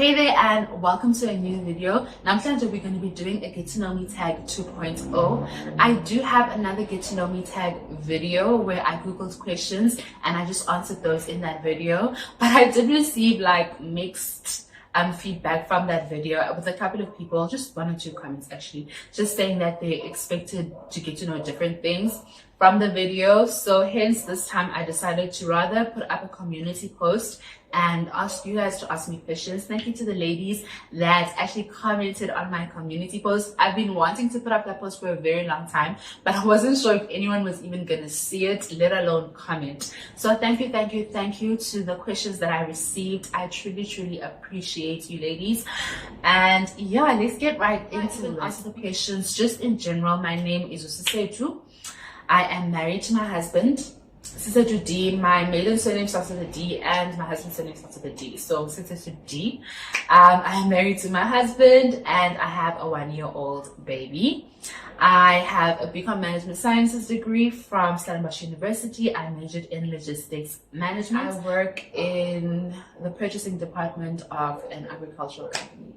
Hey there and welcome to a new video. Now we're going to be doing a Get to Know Me Tag 2.0. I do have another Get to Know Me Tag video where I googled questions and I just answered those in that video. But I did receive like mixed feedback from that video with a couple of people, just one or two comments actually, just saying that they expected to get to know different things from the video. So hence this time I decided to rather put up a community post and ask you guys to ask me questions. Thank you to the ladies that actually commented on my community post. I've been wanting to put up that post for a very long time, but I wasn't sure if anyone was even gonna see it, let alone comment. So thank you to the questions that I received. I truly appreciate you ladies. And yeah, let's get right into answer the questions. Just in general, my name is Usisetu. I am married to my husband, Sisetu D. My maiden surname starts with a D and my husband's surname starts with a D. So Sisetu D. I am married to my husband and I have a 1-year-old baby. I have a BCom Management Sciences degree from Stellenbosch University. I majored in logistics management. I work in the purchasing department of an agricultural company.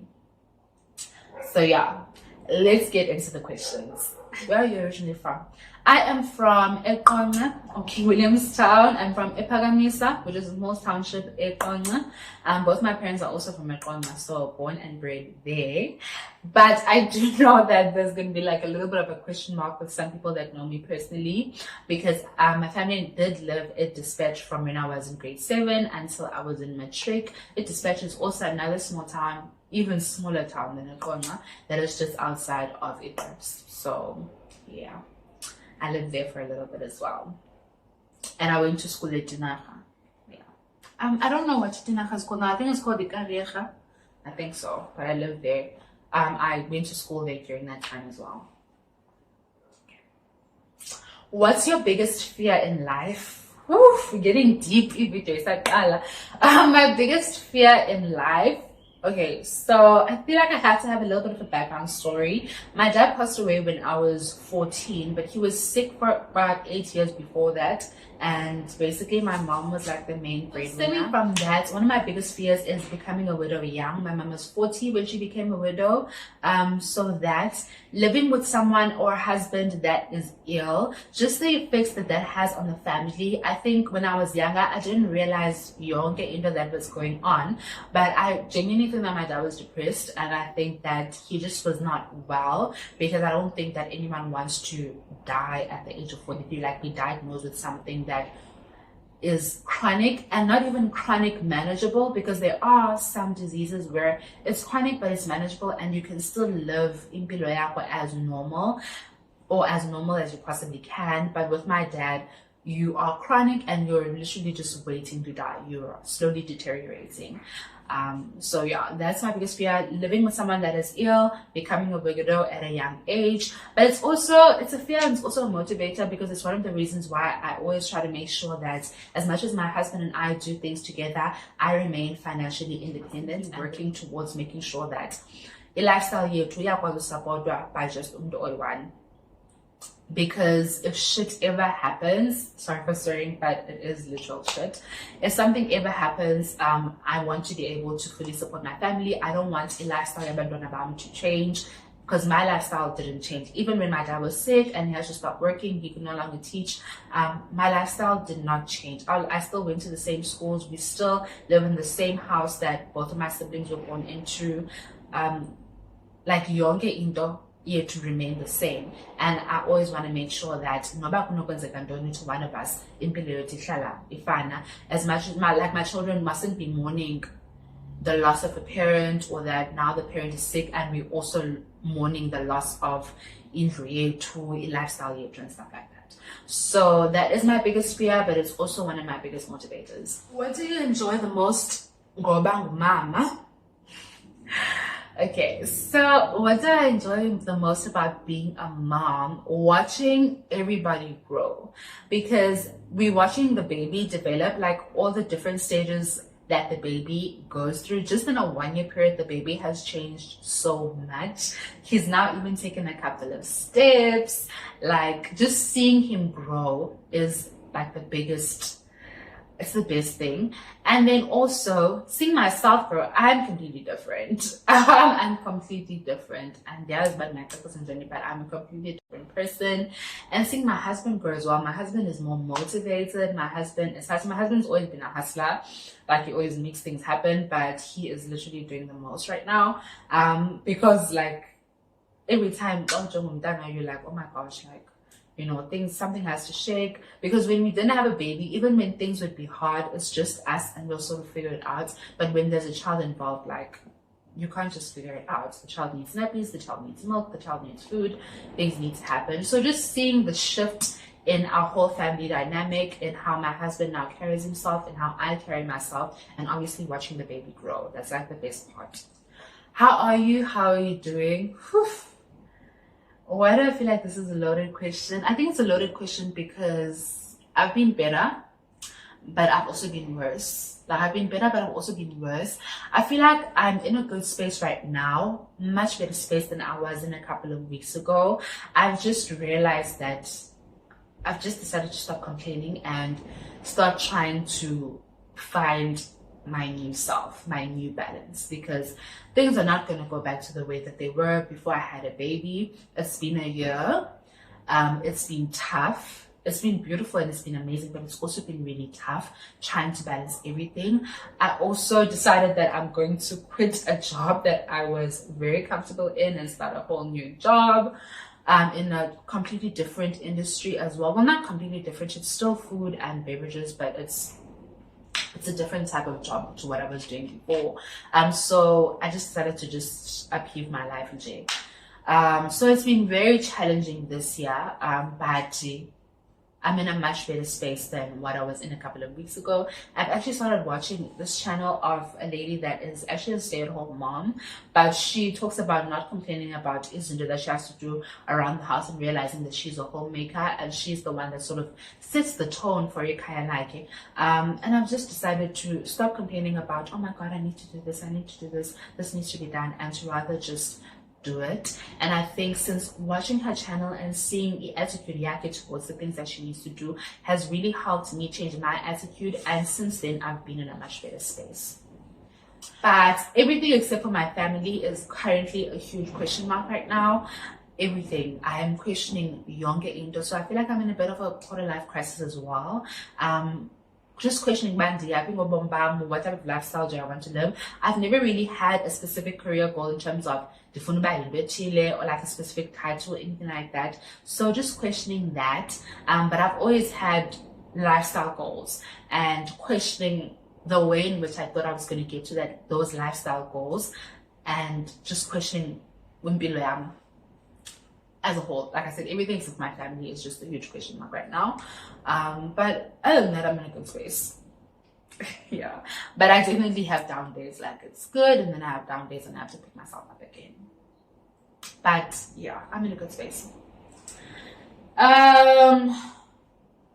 So yeah, let's get into the questions. Where are you originally from? I am from Eqonga, okay, Williamstown. I'm from Epagamisa, which is Moss Township, Eqonga. Both my parents are also from Eqonga, so born and bred there. But I do know that there's going to be like a little bit of a question mark with some people that know me personally, because my family did live at Dispatch from when I was in grade 7 until I was in matric. Dispatch is also another small town, even smaller town than Eqonga, that is just outside of Ipers. So yeah, I lived there for a little bit as well. And I went to school at Dinaga. Yeah. I don't know what Dinaga is called now. I think it's called Ikareja. I think so. But I lived there. I went to school there during that time as well. Okay. What's your biggest fear in life? Oof, we're getting deep. My biggest fear in life. Okay, so I feel like I have to have a little bit of a background story. My dad passed away when I was 14, but he was sick for about 8 years before that. And basically my mom was like the main breadwinner. Stemming from that, one of my biggest fears is becoming a widow young. My mom was 40 when she became a widow. So that living with someone or a husband that is ill, just the effects that has on the family. I think when I was younger, I didn't realize into that was going on. But I genuinely think that my dad was depressed, and I think that he just was not well, because I don't think that anyone wants to die at the age of 43, like be diagnosed with something that is chronic, and not even chronic manageable, because there are some diseases where it's chronic but it's manageable and you can still live impilo yakho as normal, or as normal as you possibly can. But with my dad, you are chronic and you're literally just waiting to die. You're slowly deteriorating. So yeah, that's my biggest fear, living with someone that is ill, becoming a widow at a young age. But it's a fear, and it's also a motivator, because it's one of the reasons why I always try to make sure that as much as my husband and I do things together, I remain financially independent, and working towards making sure that a lifestyle yethu iyakwazi supportwa by just umuntu oyi-one. Because if shit ever happens, sorry for swearing, but it is literal shit. If something ever happens, I want to be able to fully support my family. I don't want a lifestyle to change, because my lifestyle didn't change. Even when my dad was sick and he had to stop working, he could no longer teach, my lifestyle did not change. I still went to the same schools. We still live in the same house that both of my siblings were born into. Like yonke into yet to remain the same. And I always want to make sure that to one of us as much as my children mustn't be mourning the loss of a parent, or that now the parent is sick and we're also mourning the loss of injury to a lifestyle and stuff like that. So that is my biggest fear, but it's also one of my biggest motivators. What do you enjoy the most ngoba ngumama? Okay, so what do I enjoy the most about being a mom? Watching everybody grow, because we're watching the baby develop, like all the different stages that the baby goes through. Just in a 1-year period, the baby has changed so much. He's now even taken a couple of steps. Like, just seeing him grow is like the biggest It's the best thing. And then also seeing myself grow, I'm completely different. I'm completely different. And there's but my person journey, but I'm a completely different person. And seeing my husband grow as well. My husband is more motivated. My husband's always been a hustler. Like, he always makes things happen, but he is literally doing the most right now. Because like every time you're like, oh my gosh, like, you know, something has to shake. Because when we didn't have a baby, even when things would be hard, it's just us and we'll sort of figure it out. But when there's a child involved, like, you can't just figure it out. The child needs nappies, the child needs milk, the child needs food, things need to happen. So just seeing the shift in our whole family dynamic, in how my husband now carries himself and how I carry myself, and obviously watching the baby grow. That's like the best part. How are you? How are you doing? Whew. Why do I feel like this is a loaded question? I think it's a loaded question because I've been better, but I've also been worse. Like, I've been better, but I've also been worse. I feel like I'm in a good space right now, much better space than I was in a couple of weeks ago. I've just realized that I've just decided to stop complaining and start trying to find my new self, my new balance, because things are not going to go back to the way that they were before I had a baby. It's been a year. It's been tough. It's been beautiful and it's been amazing, but it's also been really tough trying to balance everything. I also decided that I'm going to quit a job that I was very comfortable in and start a whole new job in a completely different industry as well. Well, not completely different. It's still food and beverages, but it's a different type of job to what I was doing before. So I just decided to just upheave my life in J. So it's been very challenging this year, but I'm in a much better space than what I was in a couple of weeks ago. I've actually started watching this channel of a lady that is actually a stay-at-home mom, but she talks about not complaining about izinto that she has to do around the house and realizing that she's a homemaker and she's the one that sort of sets the tone for your kaya like. And I've just decided to stop complaining about, oh my God, I need to do this, this needs to be done, and to rather just do it. And I think since watching her channel and seeing the attitude yake towards the things that she needs to do has really helped me change my attitude, and since then I've been in a much better space. But everything except for my family is currently a huge question mark right now. Everything. I am questioning younger Indo, so I feel like I'm in a bit of a quarter life crisis as well. Just questioning what type of lifestyle do I want to live. I've never really had a specific career goal in terms of or like a specific title or anything like that. So just questioning that. But I've always had lifestyle goals and questioning the way in which I thought I was going to get to those lifestyle goals, and just questioning Wimpilo as a whole. Like I said, everything except my family is just a huge question mark right now. But other than that, I'm in a good space. Yeah. But I definitely have down days. Like, it's good, and then I have down days and I have to pick myself up again. But yeah, I'm in a good space.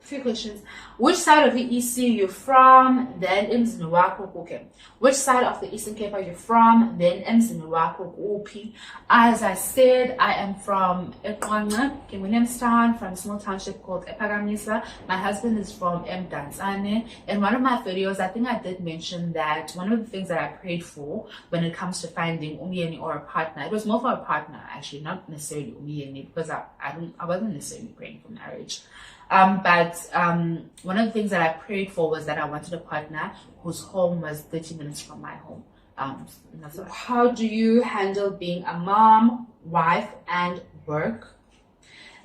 Few questions. Which side of the EC are you from? Then which side of the Eastern Cape are you from? Then as I said, I am from Williamstown, from a small township called Epagamisa. My husband is from Mdantsane. In one of my videos, I think I did mention that one of the things that I prayed for when it comes to finding umyeni or a partner, it was more for a partner actually, not necessarily umyeni, because I wasn't necessarily praying for marriage. But one of the things that I prayed for was that I wanted a partner whose home was 30 minutes from my home. How do you handle being a mom, wife, and work?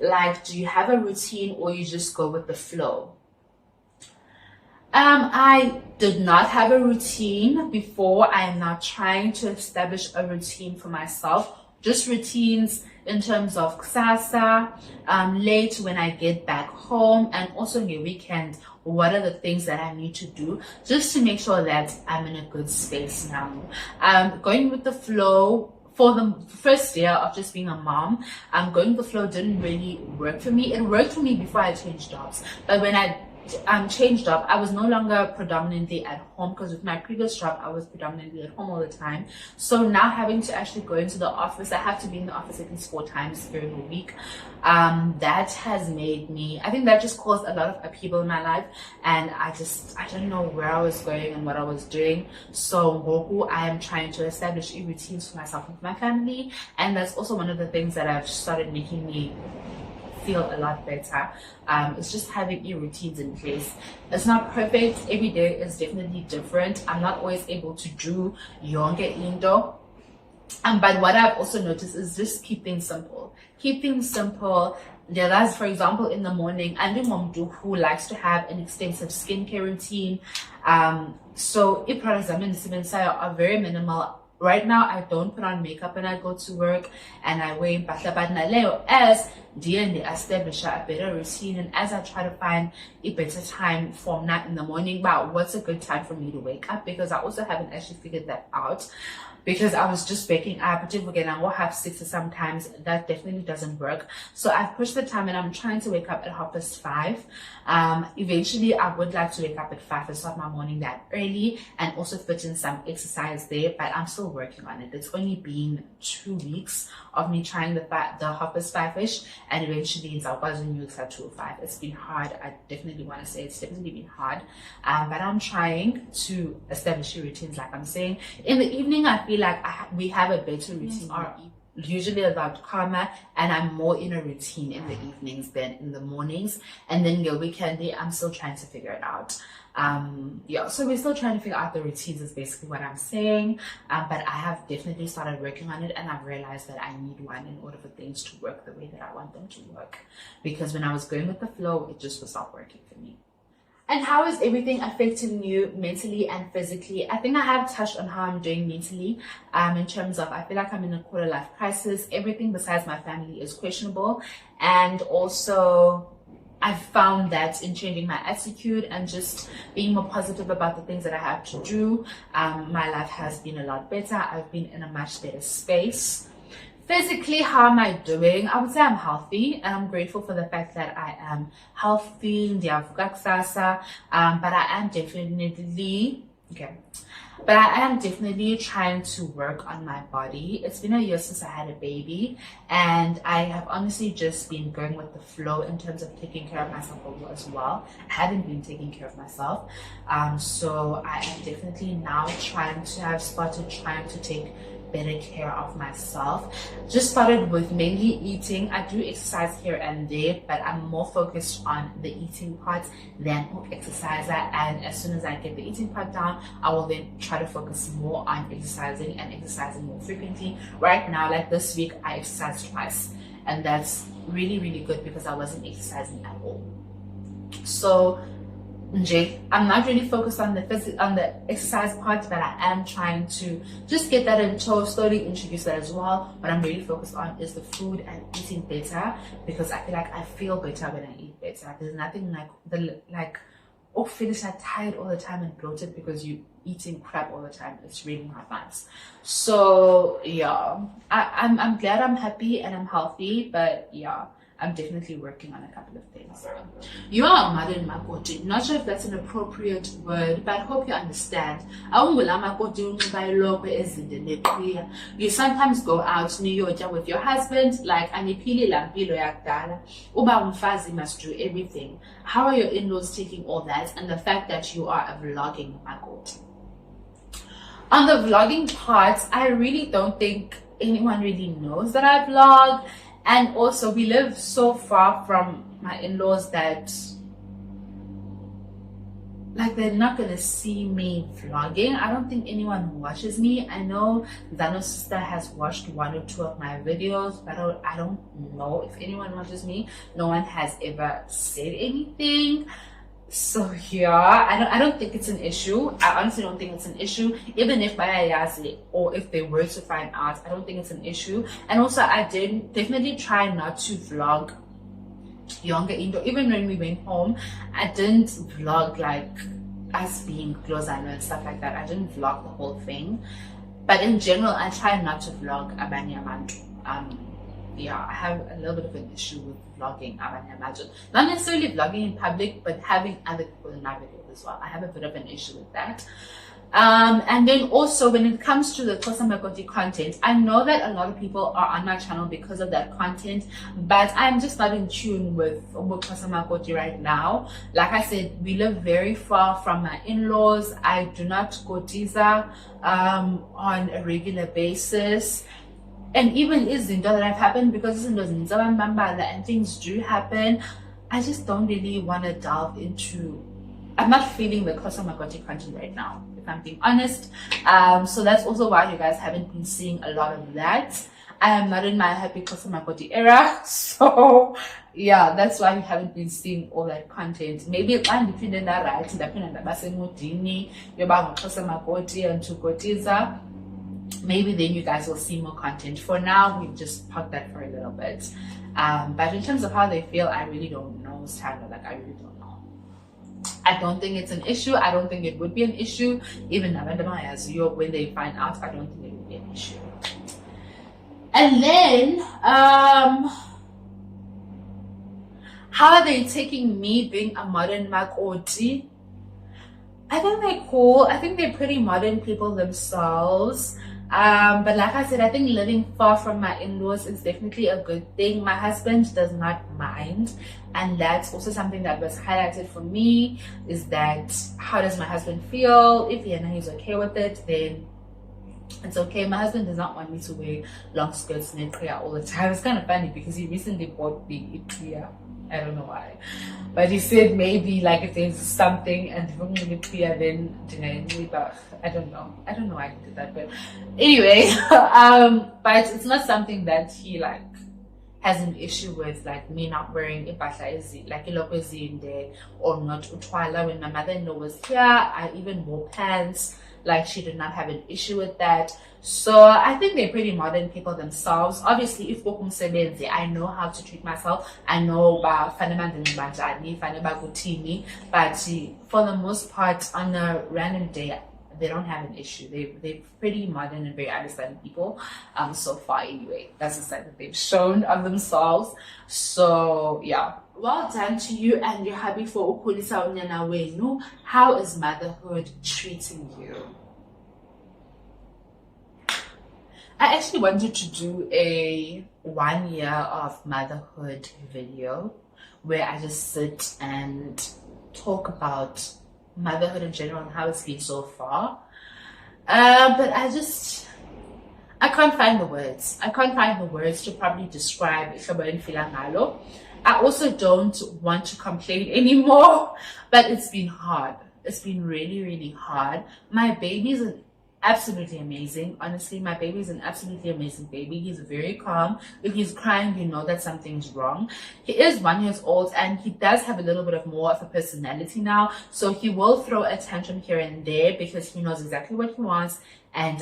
Like, do you have a routine or you just go with the flow? I did not have a routine before. I am now trying to establish a routine for myself. Just routines in terms of kusasa, late when I get back home, and also in the weekend, what are the things that I need to do just to make sure that I'm in a good space now. Going with the flow for the first year of just being a mom, going with the flow didn't really work for me. It worked for me before I changed jobs, but when I changed up. I was no longer predominantly at home, because with my previous job I was predominantly at home all the time. So now having to actually go into the office, I have to be in the office at least 4 times during the week. That has made me, I think that just caused a lot of upheaval in my life, and I don't know where I was going and what I was doing. So I am trying to establish routines for myself and for my family, and that's also one of the things that I've started making me feel a lot better. It's just having routines in place. It's not perfect. Every day is definitely different. I'm not always able to do yonke into. But what I've also noticed is just keep things simple. Keep things simple. There's, for example, in the morning, I'm the mom who likes to have an extensive skincare routine. So if products are very minimal. Right now, I don't put on makeup when I go to work, and I wear impahla as DNA establish a better routine, and as I try to find a better time for not in the morning, but what's a good time for me to wake up, because I also haven't actually figured that out. Because I was just waking up, again, I will have 6 or sometimes that definitely doesn't work. So I've pushed the time, and I'm trying to wake up at 5:30. Eventually I would like to wake up at 5 and start my morning that early, and also fit in some exercise there, but I'm still working on it. It's only been 2 weeks of me trying the 5:30ish, and eventually it's at 2:05. It's been hard. I definitely want to say it's definitely been hard, but I'm trying to establish routines. Like I'm saying, in the evening I feel like we have a better routine. Are usually a lot calmer, and I'm more in a routine in the evenings than in the mornings. And then your weekend day, I'm still trying to figure it out. So we're still trying to figure out the routines, is basically what I'm saying. But I have definitely started working on it, and I've realized that I need one in order for things to work the way that I want them to work. Because when I was going with the flow, it just was not working for me. And how is everything affecting you mentally and physically? I think I have touched on how I'm doing mentally, in terms of I feel like I'm in a quarter life crisis. Everything besides my family is questionable. And also I've found that in changing my attitude and just being more positive about the things that I have to do, my life has been a lot better. I've been in a much better space. Physically, how am I doing? I would say I'm healthy, and I'm grateful for the fact that I am healthy. But I am definitely trying to work on my body. It's been a year since I had a baby, and I have honestly just been going with the flow in terms of taking care of myself as well. I haven't been taking care of myself, so I am definitely now trying to take better care of myself. Just started with mainly eating. I do exercise here and there, but I'm more focused on the eating part than exercise. And as soon as I get the eating part down, I will then try to focus more on exercising and exercising more frequently. Right now, like this week, I exercised twice, and that's really, really good because I wasn't exercising at all. So I'm not really focused on the exercise part, but I am trying to just get that in tow, slowly introduce that as well. What I'm really focused on is the food and eating better, because I feel like I feel better when I eat better. There's nothing like finish tired all the time and bloated because you eating crap all the time. It's really not nice. So yeah, I'm glad I'm happy and I'm healthy, but yeah, I'm definitely working on a couple of things. You are a mother in makoti. Not sure if that's an appropriate word, but I hope you understand. You sometimes go out New York with your husband, like anipili lampilo yakdala. Uba umfazi must do everything. How are your in-laws taking all that, and the fact that you are a vlogging makoti? On the vlogging part, I really don't think anyone really knows that I vlog. And also, we live so far from my in-laws that they're not gonna see me vlogging. I don't think anyone watches me. I know Zano's sister has watched 1 or 2 of my videos, but I don't know if anyone watches me. No one has ever said anything. So yeah, I don't think it's an issue. I honestly don't think it's an issue. Even if Bayayazi, or if they were to find out, I don't think it's an issue. And also, I did definitely try not to vlog younger Indo. Even when we went home, I didn't vlog like us being close and stuff like that. I didn't vlog the whole thing. But in general, I try not to vlog abanye abantu. yeah, I have a little bit of an issue with vlogging, I can imagine. Not necessarily vlogging in public, but having other people in my videos as well. I have a bit of an issue with that. And then also when it comes to the Kosa Makoti content, I know that a lot of people are on my channel because of that content, but I'm just not in tune with Kosa Makoti right now. Like I said, we live very far from my in-laws. I do not kotiza on a regular basis. And even izinto that have happened, because and things do happen, I just don't really want to delve into. I'm not feeling the Kosa Makoti content right now, if I'm being honest. So that's also why you guys haven't been seeing a lot of that. I am not in my happy Kosa Makoti era, so yeah, that's why you haven't been seeing all that content. Maybe I'm between that right, and to Kotiza. Maybe then you guys will see more content. For now, we've just parked that for a little bit. But in terms of how they feel, I really don't know, Standa. Like, I really don't know. I don't think it's an issue. I don't think it would be an issue. Even when they find out, I don't think it would be an issue. And then, how are they taking me being a modern Makoti? I think they're cool. I think they're pretty modern people themselves. But like I said, I think living far from my in-laws is definitely a good thing. My husband does not mind, and that's also something that was highlighted for me, is that how does my husband feel? If he's okay with it, then it's okay. My husband does not want me to wear long skirts and clear all the time. It's kind of funny because he recently bought me a clear. I don't know why, but he said maybe like if there's something and if I'm really clear, then I don't know why he did that, but anyway, but it's not something that he like has an issue with, like me not wearing impahla like in there or not utwala. When my mother-in-law was here, I even wore pants. Like, she did not have an issue with that. So I think they're pretty modern people themselves. Obviously, if I know how to treat myself. I know but for the most part, on a random day, they don't have an issue. They're pretty modern and very understanding people. So far anyway, that's the side that they've shown of themselves. So yeah, well done to you and your hubby for ukhulisa unyana wenu. How is motherhood treating you? I actually wanted to do a 1 year of motherhood video where I just sit and talk about motherhood in general and how it's been so far. But I can't find the words. I can't find the words to probably describe Ngalo. I also don't want to complain anymore, but it's been hard. It's been really, really hard. My baby's absolutely amazing. Honestly, my baby is an absolutely amazing baby. He's very calm. If he's crying, you know that something's wrong. He is 1 year old and he does have a little bit of more of a personality now. So he will throw a tantrum here and there because he knows exactly what he wants. And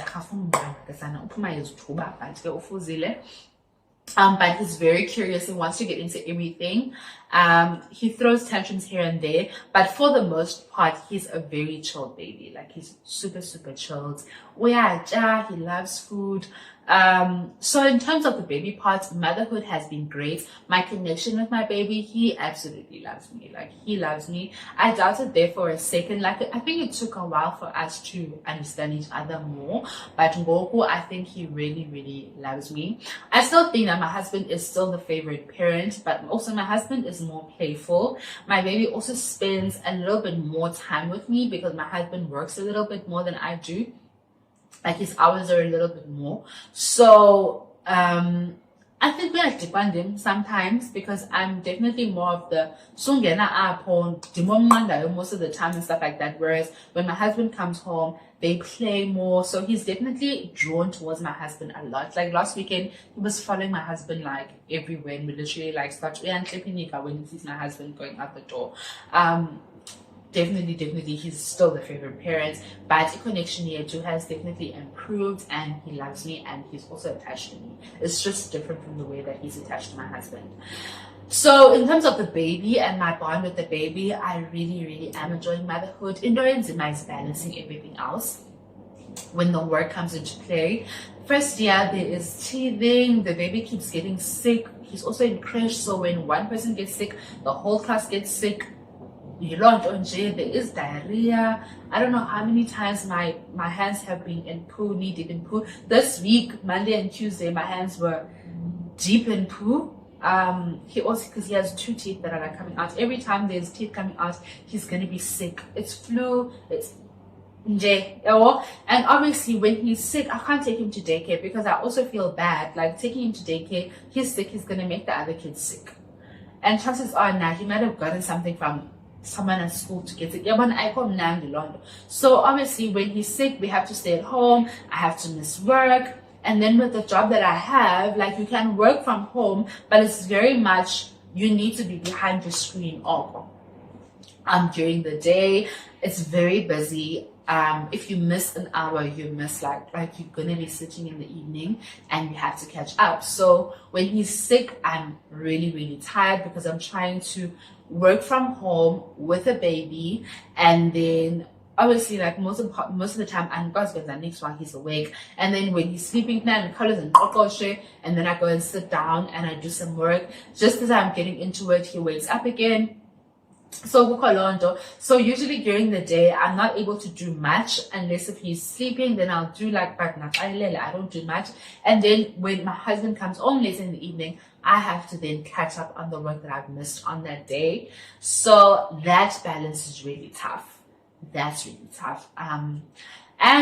but he's very curious and wants to get into everything. He throws tantrums here and there, but for the most part, he's a very chilled baby. Like, he's super, super chilled. He loves food. So in terms of the baby part, motherhood has been great. My connection with my baby, he absolutely loves me. Like, he loves me. I doubted there for a second. Like, I think it took a while for us to understand each other more, but Ngoku, I think he really, really loves me. I still think that my husband is still the favorite parent, but also my husband is more playful. My baby also spends a little bit more time with me because my husband works a little bit more than I do. Like, his hours are a little bit more. So I think we have to depend him sometimes because I'm definitely more of the sungena apon most of the time and stuff like that. Whereas when my husband comes home, they play more. So he's definitely drawn towards my husband a lot. Like last weekend, he was following my husband like everywhere, and we literally like start when he sees my husband going out the door. Definitely he's still the favorite parent, but the connection here too has definitely improved, and he loves me and he's also attached to me. It's just different from the way that he's attached to my husband. So in terms of the baby and my bond with the baby, I really am enjoying motherhood. Indoor and Zima is balancing everything else. when the work comes into play. First year, there is teething, the baby keeps getting sick. He's also in crash, so when one person gets sick, the whole class gets sick. You launch on J, there is diarrhea. I don't know how many times my hands have been in poo, knee deep in poo. This week, Monday and Tuesday, my hands were deep in poo. He also, because he has 2 teeth that are like coming out. Every time there's teeth coming out, he's gonna be sick. It's flu, it's J. And obviously when he's sick, I can't take him to daycare because I also feel bad. Like taking him to daycare, he's sick, he's gonna make the other kids sick. And chances are now he might have gotten something from someone at school to get sick. So obviously when he's sick, we have to stay at home. I have to miss work. And then with the job that I have, like you can work from home, but it's very much, you need to be behind your screen all during the day. It's very busy. If you miss an hour, you miss like you're gonna be sitting in the evening and you have to catch up. So when he's sick, I'm really tired because I'm trying to work from home with a baby, and then obviously like most of the time I'm the next while he's awake, and then when he's sleeping and colors and then I go and sit down and I do some work. Just as I'm getting into it, he wakes up again. So usually during the day I'm not able to do much unless if he's sleeping, then I'll do like, but I don't do much. And then when my husband comes home later in the evening, I have to then catch up on the work that I've missed on that day. So that balance is really tough. That's really tough. And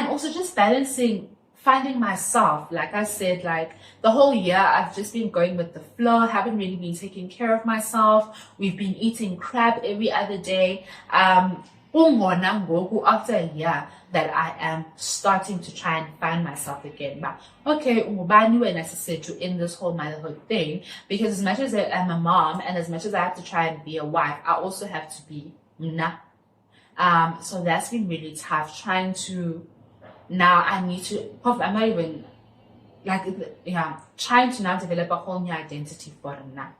also just balancing, finding myself. Like I said, like the whole year I've just been going with the flow, haven't really been taking care of myself. We've been eating crap every other day. After a year that I am starting to try and find myself again. But okay, necessary to end this whole motherhood thing, because as much as I'm a mom and as much as I have to try and be a wife, I also have to be so that's been really tough, trying to, now I need to, I'm not even like, trying to now develop a whole new identity for him now.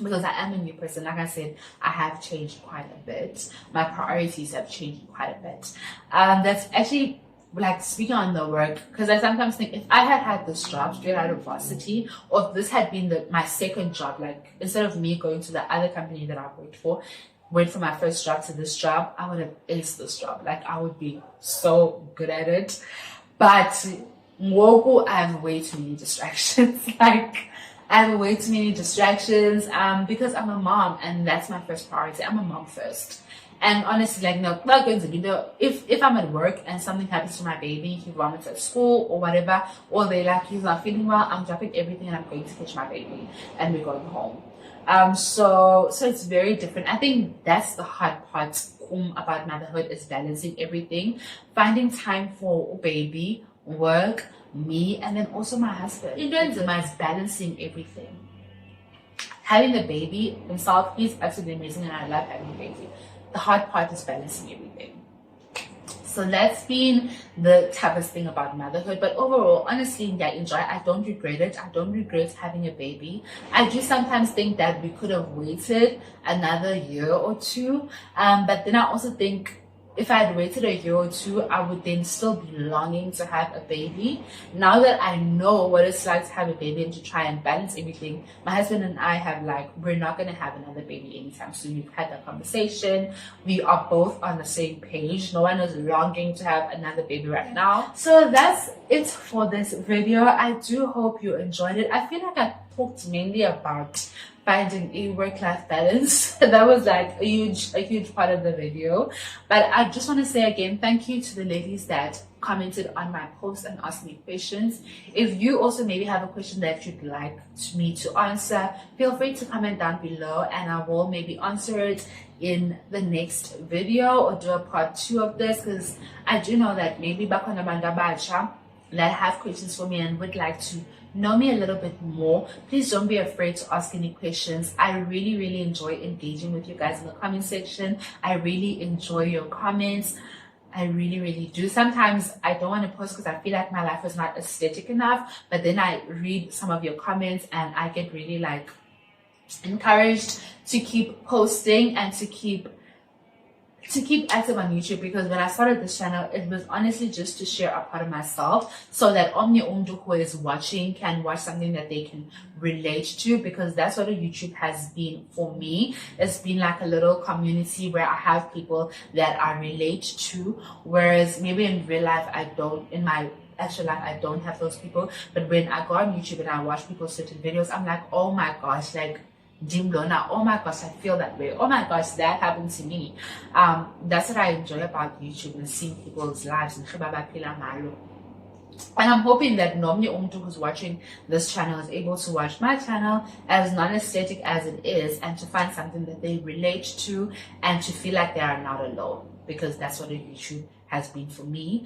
Because I am a new person. Like I said, I have changed quite a bit. My priorities have changed quite a bit. That's actually, like, speaking on the work, because I sometimes think if I had this job straight out of varsity, or if this had been my second job, like instead of me going to the other company that I went from my first job to this job, I would have aced this job. Like I would be so good at it. But I have way too many distractions. I have way too many distractions because I'm a mom, and that's my first priority. I'm a mom first. And honestly, like, no, not going to be there. If I'm at work and something happens to my baby, he vomits at school or whatever, or they like he's not feeling well, I'm dropping everything and I'm going to catch my baby and we're going home. So it's very different. I think that's the hard part about motherhood, is balancing everything, finding time for baby, work, me, and then also my husband. In terms of balancing everything. Having the baby himself, he's absolutely amazing and I love having a baby. The hard part is balancing everything. So that's been the toughest thing about motherhood. But overall, honestly, I enjoy it. I don't regret it. I don't regret having a baby. I do sometimes think that we could have waited another year or two. But then I also think if I had waited a year or two, I would then still be longing to have a baby. Now that I know what it's like to have a baby and to try and balance everything, my husband and I have we're not going to have another baby anytime soon. We've had that conversation. We are both on the same page. No one is longing to have another baby right now. So that's it for this video. I do hope you enjoyed it. I feel like I talked mainly about finding a work-life balance. That was like a huge part of the video. But I just want to say again, thank you to the ladies that commented on my post and asked me questions. If you also maybe have a question that you'd like me to answer, feel free to comment down below and I will maybe answer it in the next video or do a part 2 of this, because I do know that maybe that have questions for me and would like to know me a little bit more. Please don't be afraid to ask any questions. I really enjoy engaging with you guys in the comment section. I really enjoy your comments. I really do. Sometimes I don't want to post because I feel like my life is not aesthetic enough, but then I read some of your comments and I get really encouraged to keep posting and to keep to keep active on YouTube, because when I started this channel, it was honestly just to share a part of myself so that Omni Umdu who is watching can watch something that they can relate to, because that's what a YouTube has been for me. It's been like a little community where I have people that I relate to, whereas maybe in real life I don't, in my actual life I don't have those people. But when I go on YouTube and I watch people's certain videos, I'm like, oh my gosh, like Jim Lona, oh my gosh, I feel that way. Oh my gosh, that happened to me. That's what I enjoy about YouTube, and seeing people's lives. And I'm hoping that Nomni Umtu who's watching this channel is able to watch my channel, as non-aesthetic as it is, and to find something that they relate to and to feel like they are not alone, because that's what a YouTube has been for me.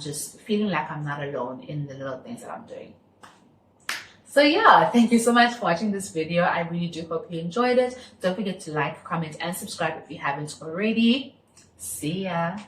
Just feeling like I'm not alone in the little things that I'm doing. So yeah, thank you so much for watching this video. I really do hope you enjoyed it. Don't forget to like, comment, and subscribe if you haven't already. See ya.